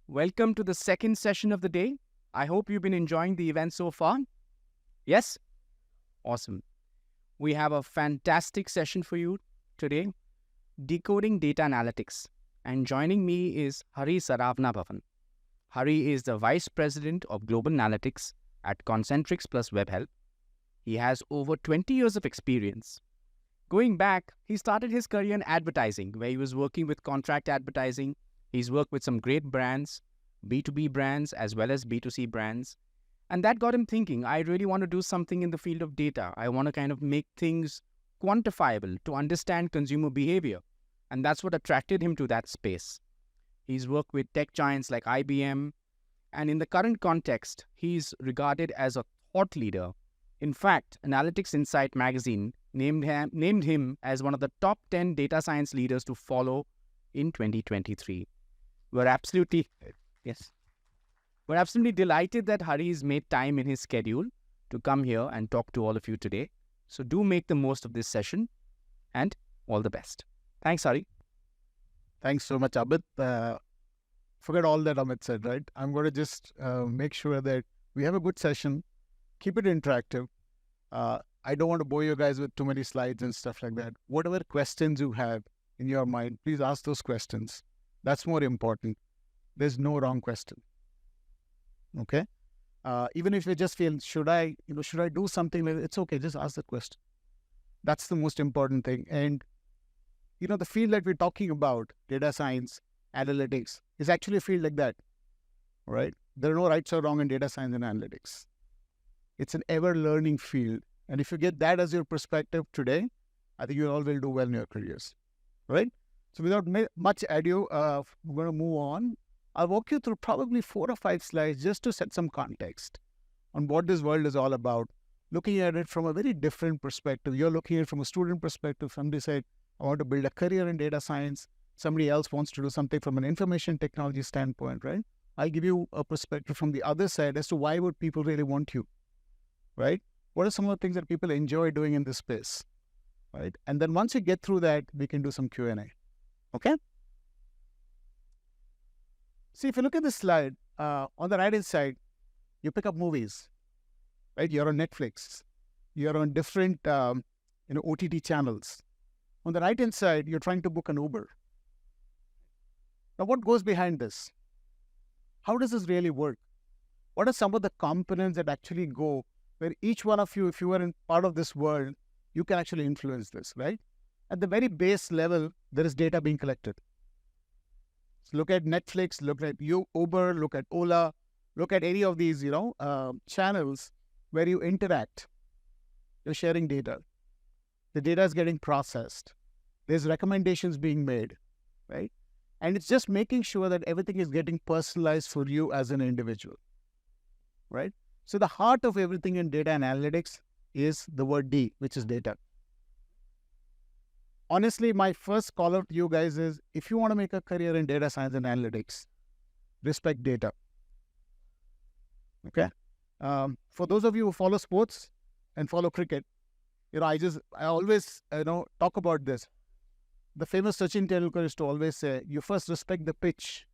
Welcome to the second session of the day. I hope you've been enjoying the event so far. Yes? Awesome. We have a fantastic session for you today, Decoding Data Analytics. And joining me is Saravanabhavan. Hari is the Vice President of Global Analytics at Concentrix Webhelp. He has over 20 years of experience. Going back, he started his career in advertising, where he was working with contract advertising. He's worked with some great brands, B2B brands as well as B2C brands. And that got him thinking, I really want to do something in the field of data. I want to kind of make things quantifiable to understand consumer behavior. And that's what attracted him to that space. He's worked with tech giants like IBM. And in the current context, he's regarded as a thought leader. In fact, Analytics Insight magazine named him as one of the top 10 data science leaders to follow in 2023. We're absolutely delighted that Hari has made time in his schedule to come here and talk to all of you today. So do make the most of this session and all the best. Thanks, Hari. Thanks so much, Amit. Forget all that Amit said, right? I'm going to just make sure that we have a good session, keep it interactive. I don't want to bore you guys with too many slides and stuff like that. Whatever questions you have in your mind, please ask those questions. That's more important. There's no wrong question. Okay? Even if you just feel, should I do something like that? It's okay. Just ask the question. That's the most important thing. And, the field that we're talking about, data science, analytics, is actually a field like that, right? There are no rights or wrong in data science and analytics. It's an ever-learning field. And if you get that as your perspective today, I think you all will do well in your careers, right? So without much ado, we're going to move on. I'll walk you through probably 4 or 5 slides just to set some context on what this world is all about, looking at it from a very different perspective. You're looking at it from a student perspective. Somebody said, I want to build a career in data science. Somebody else wants to do something from an information technology standpoint, right? I'll give you a perspective from the other side as to why would people really want you, right? What are some of the things that people enjoy doing in this space, right? And then once you get through that, we can do some Q&A, okay? See, if you look at this slide, on the right-hand side, you pick up movies, right? You're on Netflix. You're on different, OTT channels. On the right-hand side, you're trying to book an Uber. Now, what goes behind this? How does this really work? What are some of the components that actually go where each one of you, if you are in part of this world, you can actually influence this, right? At the very base level, there is data being collected. So look at Netflix, look at Uber, look at Ola, look at any of these, channels where you interact. You're sharing data. The data is getting processed. There's recommendations being made, right? And it's just making sure that everything is getting personalized for you as an individual, right? So the heart of everything in data analytics is the word D, which is data. Honestly, my first call out to you guys is, if you want to make a career in data science and analytics, respect data. Okay? For those of you who follow sports and follow cricket, I always, talk about this. The famous Sachin Tendulkar used to always say, you first respect the pitch.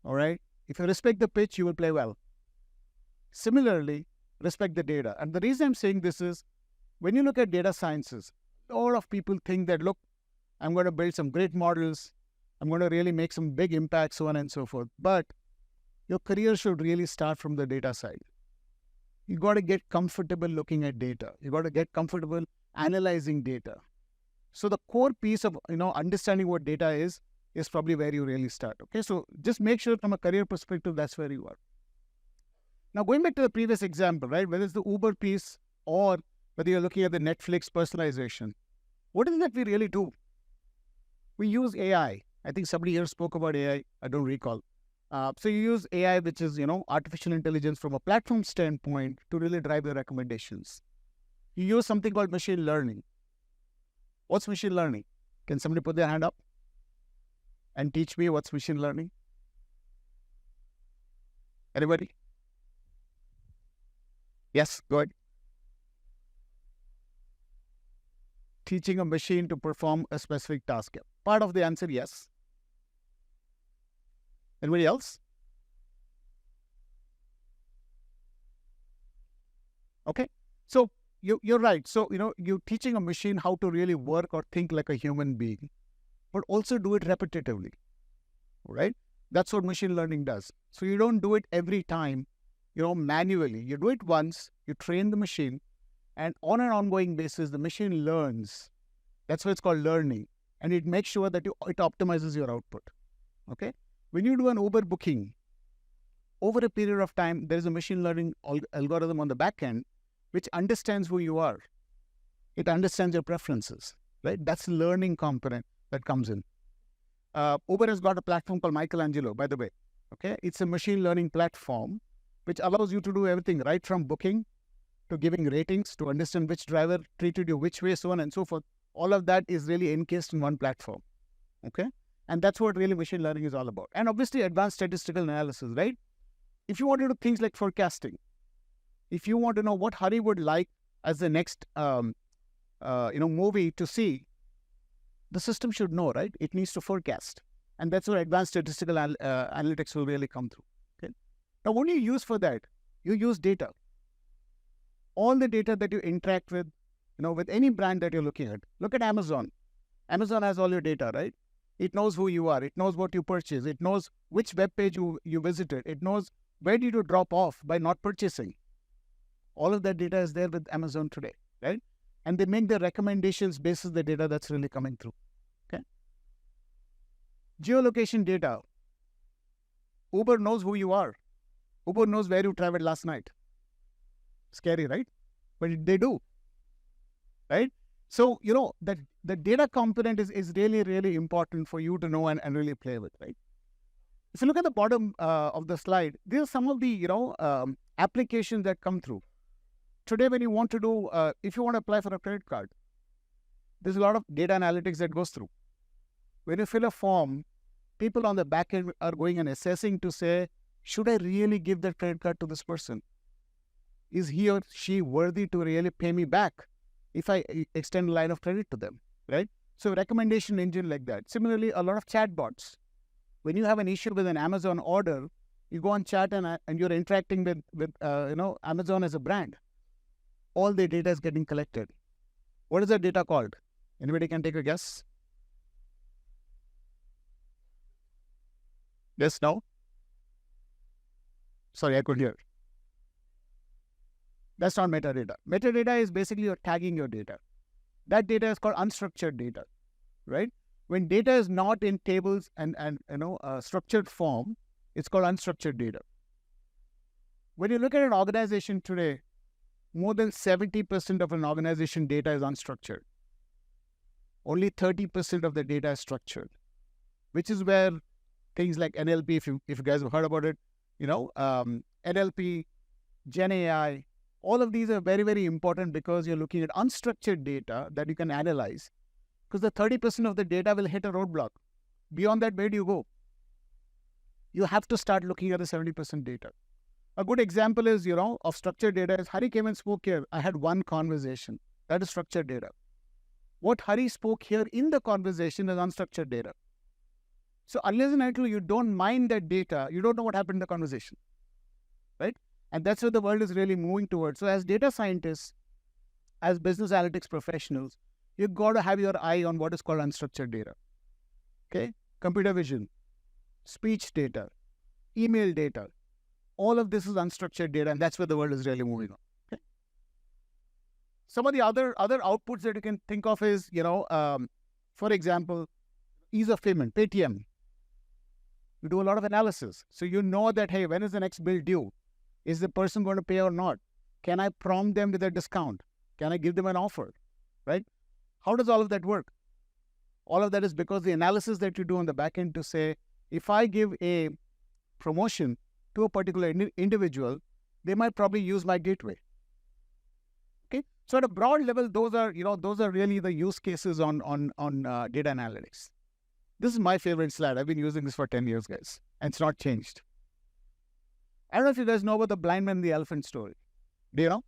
All right? If you respect the pitch, you will play well. Similarly, respect the data. And the reason I'm saying this is, when you look at data sciences, a lot of people think that, look, I'm going to build some great models. I'm going to really make some big impacts, so on and so forth. But your career should really start from the data side. You got to get comfortable looking at data. You got to get comfortable analyzing data. So the core piece of, understanding what data is probably where you really start. Okay, so just make sure from a career perspective, that's where you are. Now, going back to the previous example, right, whether it's the Uber piece or whether you're looking at the Netflix personalization, what is it that we really do? We use AI. I think somebody here spoke about AI. I don't recall. So you use AI, which is, artificial intelligence from a platform standpoint to really drive the recommendations. You use something called machine learning. What's machine learning? Can somebody put their hand up and teach me what's machine learning? Anybody? Yes, go ahead. Teaching a machine to perform a specific task. Part of the answer, yes. Anybody else? Okay. So you're right. So, you're teaching a machine how to really work or think like a human being, but also do it repetitively, right? That's what machine learning does. So you don't do it every time, manually. You do it once, you train the machine, and on an ongoing basis, the machine learns. That's why it's called learning. And it makes sure that it optimizes your output. Okay? When you do an Uber booking, over a period of time, there is a machine learning algorithm on the back end which understands who you are. It understands your preferences, right? That's the learning component that comes in. Uber has got a platform called Michelangelo, by the way. Okay? It's a machine learning platform which allows you to do everything, right from booking to giving ratings, to understand which driver treated you which way, so on and so forth. All of that is really encased in one platform. Okay? And that's what really machine learning is all about. And obviously advanced statistical analysis, right? If you want to do things like forecasting, if you want to know what Hari would like as the next movie to see, the system should know, right? It needs to forecast. And that's where advanced statistical analytics will really come through. Okay? Now, what do you use for that? You use data. All the data that you interact with, with any brand that you're looking at. Look at Amazon. Amazon has all your data, right? It knows who you are. It knows what you purchase. It knows which web page you visited. It knows where did you drop off by not purchasing. All of that data is there with Amazon today, right? And they make their recommendations based on the data that's really coming through. Okay. Geolocation data. Uber knows who you are. Uber knows where you traveled last night. Scary, right? But they do, right? So, that the data component is really, really important for you to know and really play with, right? If you look at the bottom of the slide, these are some of the, applications that come through. Today, when you want to do, if you want to apply for a credit card, there's a lot of data analytics that goes through. When you fill a form, people on the back end are going and assessing to say, should I really give that credit card to this person? Is he or she worthy to really pay me back if I extend a line of credit to them, right? So recommendation engine like that. Similarly, a lot of chatbots. When you have an issue with an Amazon order, you go on chat and you're interacting with Amazon as a brand. All the data is getting collected. What is that data called? Anybody can take a guess? Yes, no? Sorry, I couldn't hear. That's not metadata. Metadata is basically you're tagging your data. That data is called unstructured data, right? When data is not in tables and structured form, it's called unstructured data. When you look at an organization today, more than 70% of an organization data is unstructured. Only 30% of the data is structured, which is where things like NLP, if you guys have heard about it, NLP, Gen AI, all of these are very, very important because you're looking at unstructured data that you can analyze, because the 30% of the data will hit a roadblock. Beyond that, where do you go? You have to start looking at the 70% data. A good example is, of structured data is Hari came and spoke here. I had one conversation. That is structured data. What Hari spoke here in the conversation is unstructured data. So unless and until you don't mine that data, you don't know what happened in the conversation, right? And that's what the world is really moving towards. So as data scientists, as business analytics professionals, you've got to have your eye on what is called unstructured data. Okay? Computer vision, speech data, email data. All of this is unstructured data, and that's where the world is really moving on. Okay? Some of the other outputs that you can think of is, for example, ease of payment, Paytm. You do a lot of analysis. So you know that, hey, when is the next bill due? Is the person going to pay or not? Can I prompt them with a discount? Can I give them an offer? Right? How does all of that work? All of that is because the analysis that you do on the back end to say, if I give a promotion to a particular individual, they might probably use my gateway. Okay, so at a broad level, those are really the use cases on data analytics. This is my favorite slide. I've been using this for 10 years, guys, and it's not changed. I don't know if you guys know about the blind man and the elephant story. Do you know?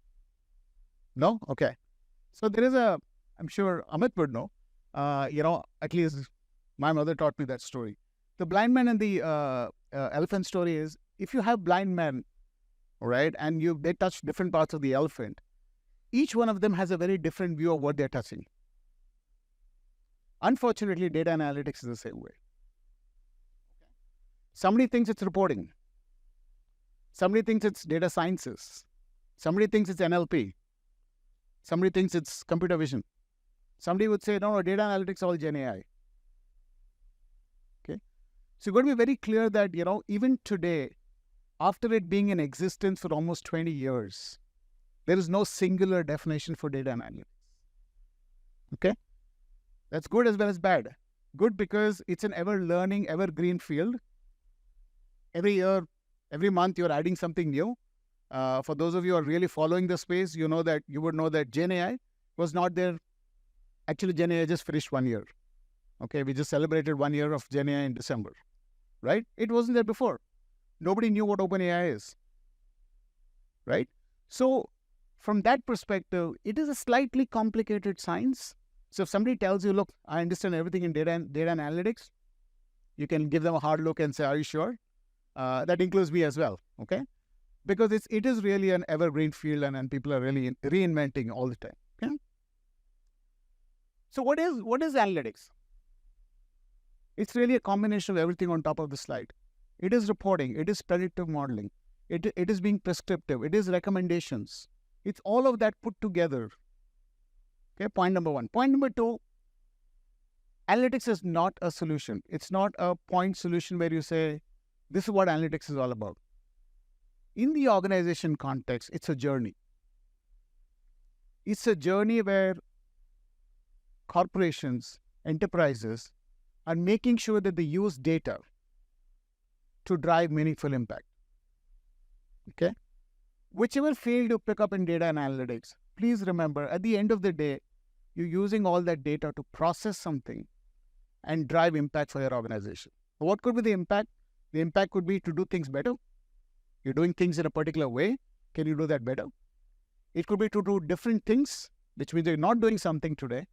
No? Okay. So there is I'm sure Amit would know. At least my mother taught me that story. The blind man and the elephant story is, if you have blind men, right, and they touch different parts of the elephant, each one of them has a very different view of what they're touching. Unfortunately, data analytics is the same way. Somebody thinks it's reporting. Somebody thinks it's data sciences. Somebody thinks it's NLP. Somebody thinks it's computer vision. Somebody would say, no, data analytics, all Gen AI. Okay. So you've got to be very clear that, even today, after it being in existence for almost 20 years, there is no singular definition for data analytics. Okay. That's good as well as bad. Good because it's an ever-learning, evergreen field. Every year, every month, you're adding something new. For those of you who are really following the space, you would know that Gen AI was not there. Actually, Gen AI just finished 1 year. Okay, we just celebrated 1 year of Gen AI in December, right? It wasn't there before. Nobody knew what OpenAI is, right? So from that perspective, it is a slightly complicated science. So if somebody tells you, look, I understand everything in data analytics, you can give them a hard look and say, are you sure? That includes me as well, okay? Because it is really an evergreen field and people are really reinventing all the time, okay? So what is analytics? It's really a combination of everything on top of the slide. It is reporting, it is predictive modeling, it is being prescriptive, it is recommendations. It's all of that put together. Okay, point number one. Point number two, analytics is not a solution. It's not a point solution where you say, this is what analytics is all about. In the organization context, it's a journey. It's a journey where corporations, enterprises are making sure that they use data to drive meaningful impact. Okay? Whichever field you pick up in data and analytics, please remember, at the end of the day, you're using all that data to process something and drive impact for your organization. What could be the impact? The impact could be to do things better. You're doing things in a particular way. Can you do that better? It could be to do different things, which means you're not doing something today,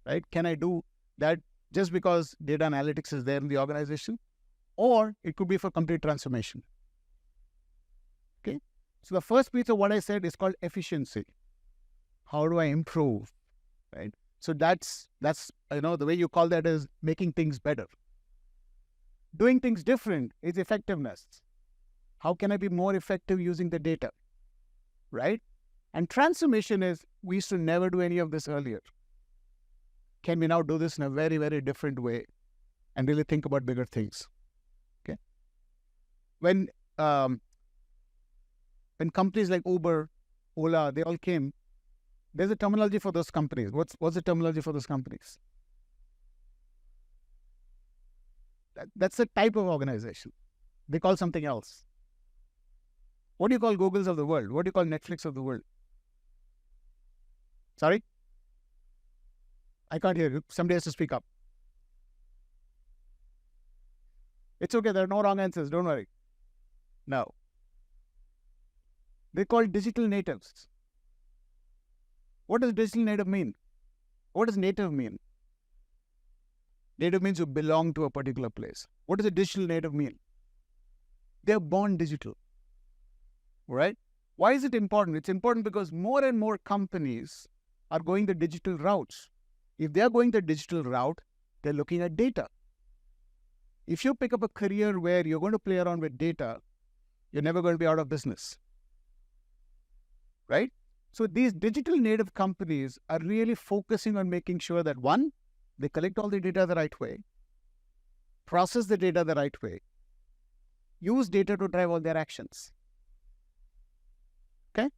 right? Can I do that just because data analytics is there in the organization? Or it could be for complete transformation. Okay? So the first piece of what I said is called efficiency. How do I improve, right? So that's the way you call that is making things better. Doing things different is effectiveness. How can I be more effective using the data, right? And transformation is, we used to never do any of this earlier. Can we now do this in a very, very different way and really think about bigger things? Okay. When companies like Uber, Ola, they all came, there's a terminology for those companies. What's the terminology for those companies? That's a type of organization. They call something else. What do you call Googles of the world? What do you call Netflix of the world? Sorry? I can't hear you. Somebody has to speak up. It's okay. There are no wrong answers. Don't worry. No. They're called digital natives. What does digital native mean? What does native mean? Native means you belong to a particular place. What does a digital native mean? They're born digital. Right? Why is it important? It's important because more and more companies are going the digital routes. If they're going the digital route, they're looking at data. If you pick up a career where you're going to play around with data, you're never going to be out of business. Right? So these digital native companies are really focusing on making sure that, one, they collect all the data the right way, process the data the right way, use data to drive all their actions. Okay?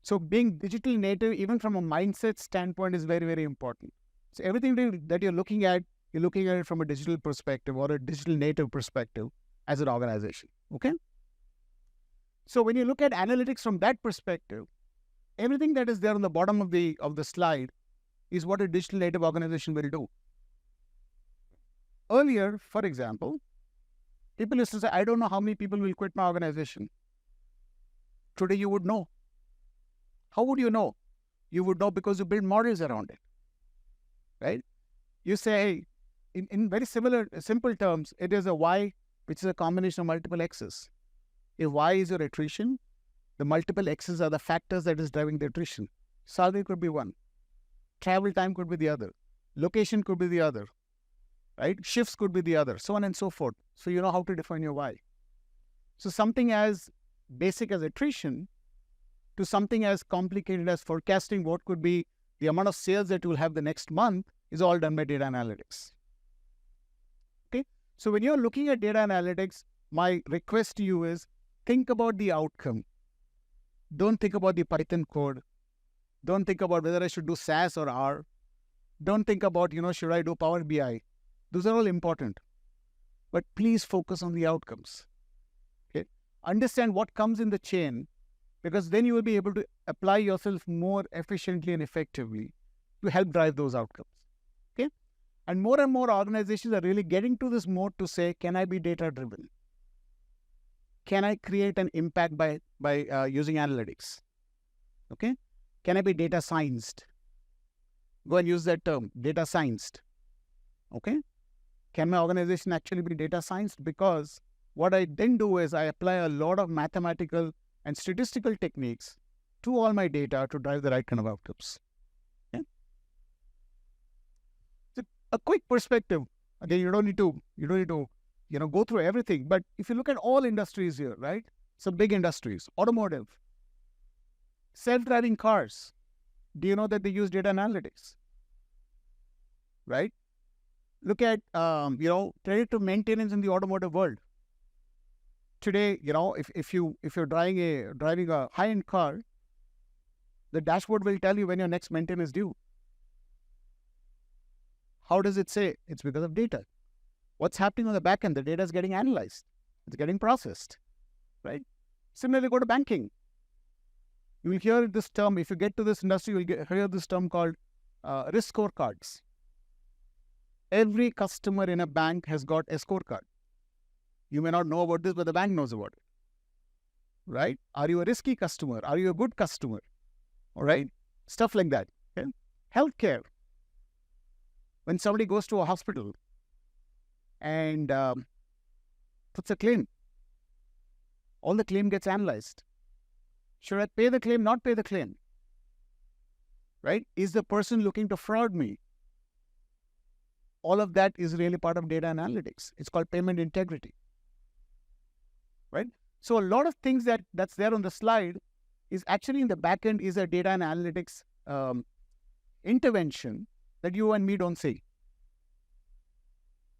So being digital native, even from a mindset standpoint, is very, very important. So everything that you're looking at it from a digital perspective or a digital native perspective as an organization. Okay? So when you look at analytics from that perspective, everything that is there on the bottom of the slide is what a digital native organization will do. Earlier, for example, people used to say, I don't know how many people will quit my organization. Today you would know. How would you know? You would know because you build models around it. Right? You say, in very simple terms, it is a why, which is a combination of multiple X's. If Y is your attrition, the multiple X's are the factors that is driving the attrition. Salary could be one. Travel time could be the other. Location could be the other. Right? Shifts could be the other. So on and so forth. So you know how to define your why. So something as basic as attrition to something as complicated as forecasting what could be the amount of sales that you will have the next month is all done by data analytics. Okay? So when you're looking at data analytics, my request to you is think about the outcome. Don't think about the Python code. Don't think about whether I should do SAS or R. Don't think about, should I do Power BI? Those are all important. But please focus on the outcomes. Okay? Understand what comes in the chain, because then you will be able to apply yourself more efficiently and effectively to help drive those outcomes. Okay? And more organizations are really getting to this mode to say, can I be data-driven? Can I create an impact by using analytics? Okay? Can I be data scienced? Go and use that term, data scienced. Okay? Can my organization actually be data scienced? Because what I then do is I apply a lot of mathematical and statistical techniques to all my data to drive the right kind of outcomes. Okay? So a quick perspective. Again, you don't need to go through everything. But if you look at all industries here, right? Some big industries, automotive, self-driving cars. Do you know that they use data analytics? Right? Look at, predictive maintenance in the automotive world. Today, if you're driving a high-end car, the dashboard will tell you when your next maintenance is due. How does it say? It's because of data. What's happening on the back end? The data is getting analyzed. It's getting processed, right? Similarly, go to banking. You will hear this term. If you get to this industry, you will hear this term called risk scorecards. Every customer in a bank has got a scorecard. You may not know about this, but the bank knows about it. Right? Are you a risky customer? Are you a good customer? All right? Stuff like that. Okay? Healthcare. When somebody goes to a hospital and puts a claim, all the claim gets analyzed. Should I pay the claim, not pay the claim? Right? Is the person looking to fraud me? All of that is really part of data analytics. It's called payment integrity. Right? So a lot of things that's there on the slide is actually in the back end is a data and analytics intervention that you and me don't see.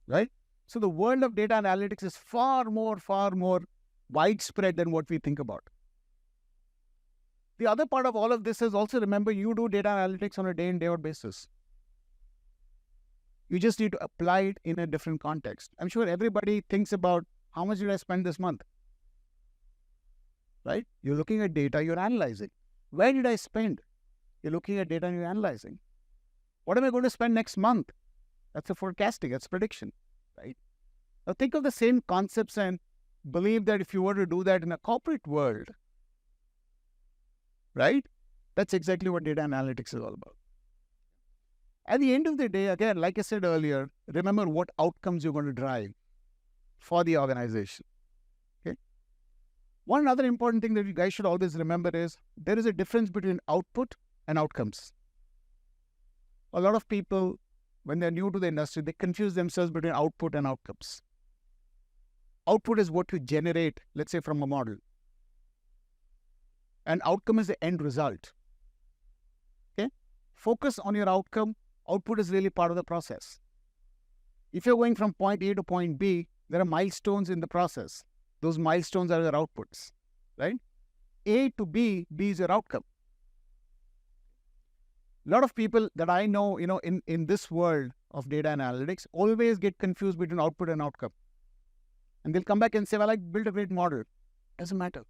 Right? So the world of data analytics is far more widespread than what we think about. The other part of all of this is also remember you do data analytics on a day in, day out basis. You just need to apply it in a different context. I'm sure everybody thinks about how much did I spend this month? Right? You're looking at data, you're analyzing. Where did I spend? You're looking at data and you're analyzing. What am I going to spend next month? That's a forecasting, that's prediction. Right? Now think of the same concepts and believe that if you were to do that in a corporate world, right? That's exactly what data analytics is all about. At the end of the day, again, like I said earlier, remember what outcomes you're going to drive for the organization. Okay. One other important thing that you guys should always remember is there is a difference between output and outcomes. A lot of people, when they're new to the industry, they confuse themselves between output and outcomes. Output is what you generate, let's say, from a model. And outcome is the end result. Okay? Focus on your outcome. Output is really part of the process. If you're going from point A to point B, there are milestones in the process. Those milestones are your outputs, right? A to B, B is your outcome. A lot of people that I know, in this world of data analytics always get confused between output and outcome. And they'll come back and say, well, I built a great model. Doesn't matter.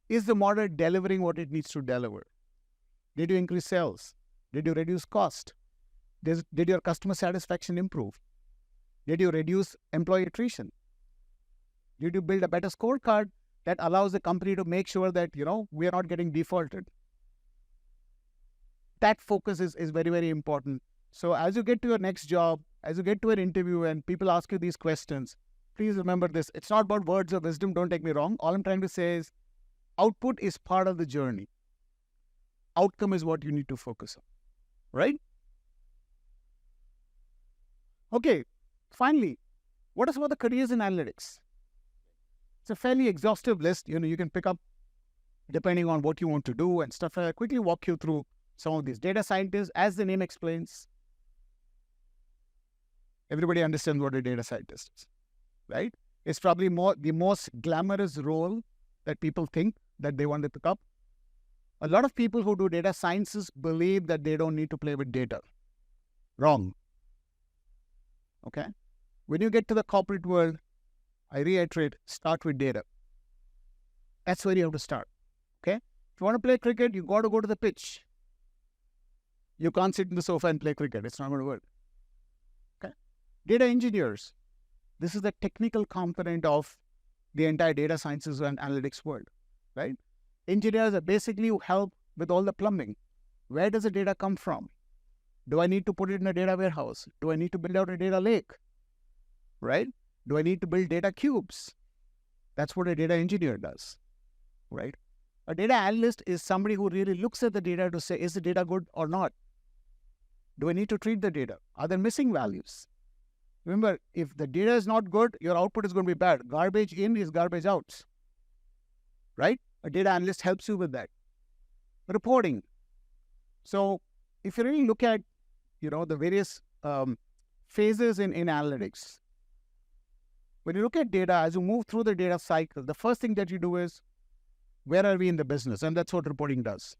Is the model delivering what it needs to deliver? Did you increase sales? Did you reduce cost? Did your customer satisfaction improve? Did you reduce employee attrition? Did you build a better scorecard that allows the company to make sure that, we are not getting defaulted? That focus is very, very important. So as you get to your next job, as you get to an interview and people ask you these questions, please remember this. It's not about words of wisdom. Don't take me wrong. All I'm trying to say is output is part of the journey. Outcome is what you need to focus on, right? Okay, finally, what is about the careers in analytics? It's a fairly exhaustive list. You can pick up depending on what you want to do and stuff. I'll quickly walk you through some of these. Data scientists, as the name explains, everybody understands what a data scientist is, right? It's probably the most glamorous role that people think that they want to pick up. A lot of people who do data sciences believe that they don't need to play with data. Wrong. Okay? When you get to the corporate world, I reiterate, start with data. That's where you have to start. Okay? If you want to play cricket, you got to go to the pitch. You can't sit in the sofa and play cricket. It's not going to work. Okay? Data engineers. This is the technical component of the entire data sciences and analytics world, right? Engineers are basically who help with all the plumbing. Where does the data come from? Do I need to put it in a data warehouse? Do I need to build out a data lake? Right? Do I need to build data cubes? That's what a data engineer does, right? A data analyst is somebody who really looks at the data to say, is the data good or not? Do I need to treat the data? Are there missing values? Remember, if the data is not good, your output is going to be bad. Garbage in is garbage out, right? A data analyst helps you with that. Reporting. So if you really look at, the various phases in analytics, when you look at data, as you move through the data cycle, the first thing that you do is, where are we in the business? And that's what reporting does.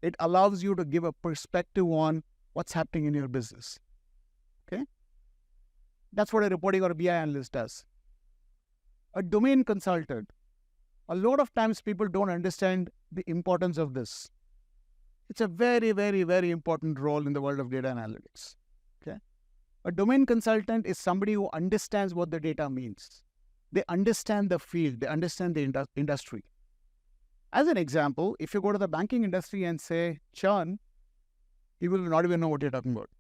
It allows you to give a perspective on what's happening in your business. Okay? That's what a reporting or a BI analyst does. A domain consultant. A lot of times people don't understand the importance of this. It's a very, very, very important role in the world of data analytics. Okay? A domain consultant is somebody who understands what the data means. They understand the field. They understand the industry. As an example, if you go to the banking industry and say churn, people will not even know what you're talking about.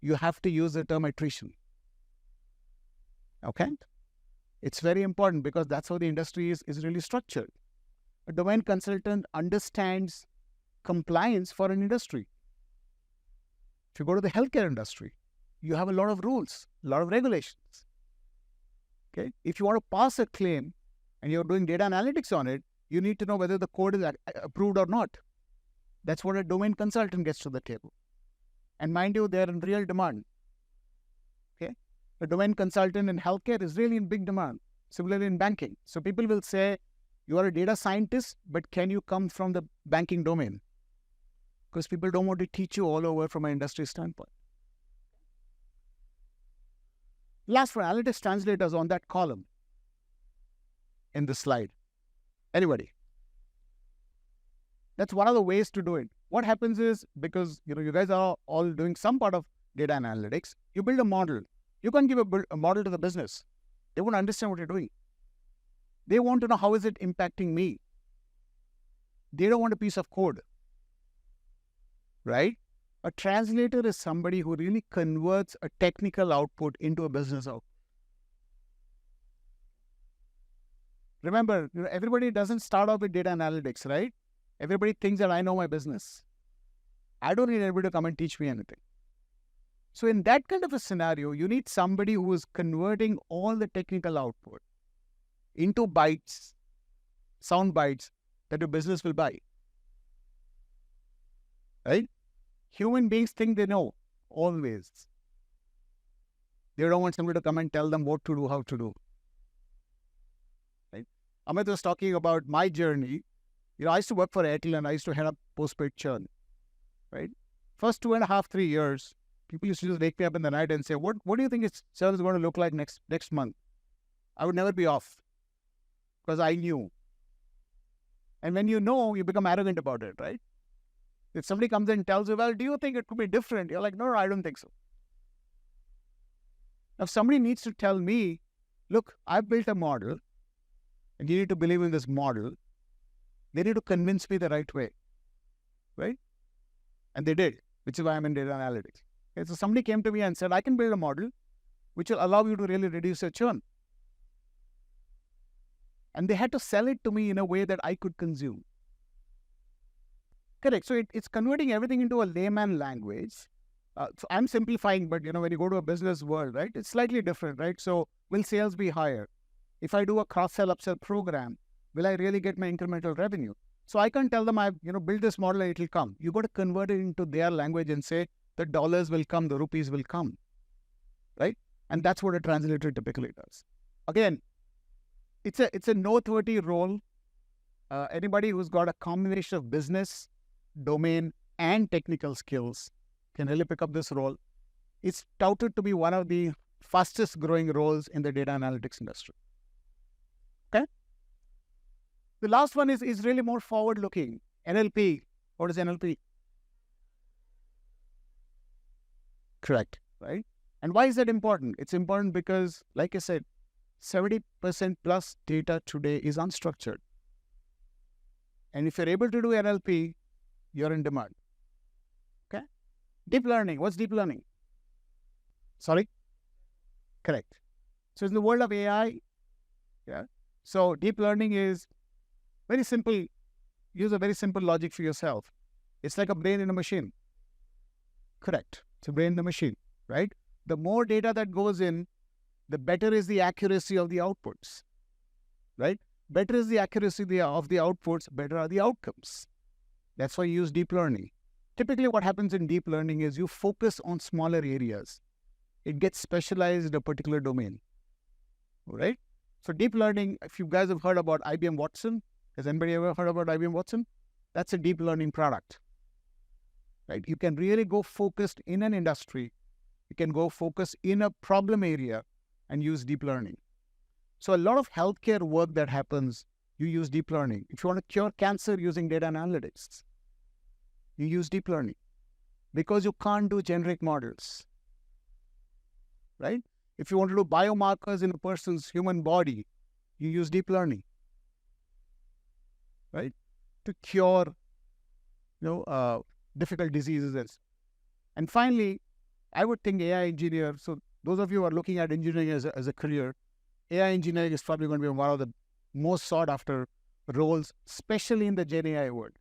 You have to use the term attrition. Okay? It's very important because that's how the industry is really structured. A domain consultant understands compliance for an industry. If you go to the healthcare industry, you have a lot of rules, a lot of regulations. Okay? If you want to pass a claim and you're doing data analytics on it, you need to know whether the code is approved or not. That's what a domain consultant gets to the table. And mind you, they're in real demand. Okay? A domain consultant in healthcare is really in big demand. Similarly in banking. So people will say, you are a data scientist, but can you come from the banking domain? Because people don't want to teach you all over from an industry standpoint. Last for analytics translators on that column in the slide. Anybody? That's one of the ways to do it. What happens is, because you guys are all doing some part of data analytics, you build a model. You can't give a model to the business. They won't understand what you're doing. They want to know, how is it impacting me? They don't want a piece of code, right? A translator is somebody who really converts a technical output into a business output. Remember, everybody doesn't start off with data analytics, right? Everybody thinks that I know my business. I don't need anybody to come and teach me anything. So in that kind of a scenario, you need somebody who is converting all the technical output into bytes, sound bytes that your business will buy. Right? Human beings think they know, always. They don't want somebody to come and tell them what to do, how to do. Right? Amit was talking about my journey. I used to work for Airtel and I used to head up postpaid churn. Right? First 2.5, 3 years, people used to just wake me up in the night and say, what do you think its churn is going to look like next month? I would never be off because I knew. And when you know, you become arrogant about it, right? If somebody comes and tells you, well, do you think it could be different? You're like, no, I don't think so. Now, if somebody needs to tell me, look, I've built a model and you need to believe in this model, they need to convince me the right way, right? And they did, which is why I'm in data analytics. Okay, so somebody came to me and said, I can build a model which will allow you to really reduce your churn. And they had to sell it to me in a way that I could consume. Correct. So it's converting everything into a layman language. So I'm simplifying, but when you go to a business world, right, it's slightly different, right? So will sales be higher? If I do a cross-sell, upsell program, will I really get my incremental revenue? So I can't tell them I've built this model and it'll come. You got to convert it into their language and say the dollars will come, the rupees will come, right? And that's what a translator typically does. Again, it's a noteworthy role. Anybody who's got a combination of business, domain, and technical skills can really pick up this role. It's touted to be one of the fastest growing roles in the data analytics industry. Okay. The last one is really more forward looking. NLP. What is NLP? Correct. Right. And why is that important? It's important because, like I said, 70% plus data today is unstructured. And if you're able to do NLP, you're in demand. Okay. Deep learning. What's deep learning? Sorry? Correct. So in the world of AI, so deep learning is very simple. Use a very simple logic for yourself. It's like a brain in a machine. Correct. It's a brain in the machine, right? The more data that goes in, the better is the accuracy of the outputs, right? Better is the accuracy of the outputs, better are the outcomes. That's why you use deep learning. Typically what happens in deep learning is you focus on smaller areas. It gets specialized in a particular domain, right? So deep learning, if you guys have heard about IBM Watson, has anybody ever heard about IBM Watson? That's a deep learning product, right? You can really go focused in an industry. You can go focus in a problem area and use deep learning. So a lot of healthcare work that happens, you use deep learning. If you want to cure cancer using data analytics, you use deep learning because you can't do generic models, right? If you want to do biomarkers in a person's human body, you use deep learning, right? To cure, difficult diseases. And finally, I would think AI engineer. So those of you who are looking at engineering as a career, AI engineering is probably going to be one of the most sought after roles, especially in the Gen AI world.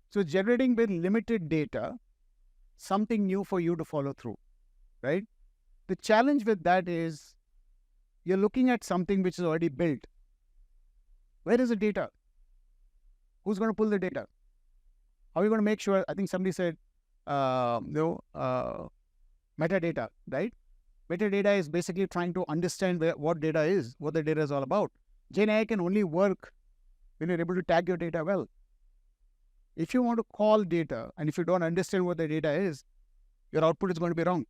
So generating with limited data, something new for you to follow through, right? The challenge with that is you're looking at something which is already built. Where is the data? Who's going to pull the data? How are you going to make sure? I think somebody said, metadata, right? Metadata is basically trying to understand what data is, what the data is all about. Gen AI can only work when you're able to tag your data well. If you want to call data and if you don't understand what the data is, your output is going to be wrong,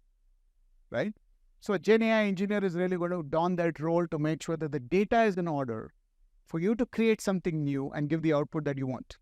right? So a Gen AI engineer is really going to don that role to make sure that the data is in order for you to create something new and give the output that you want.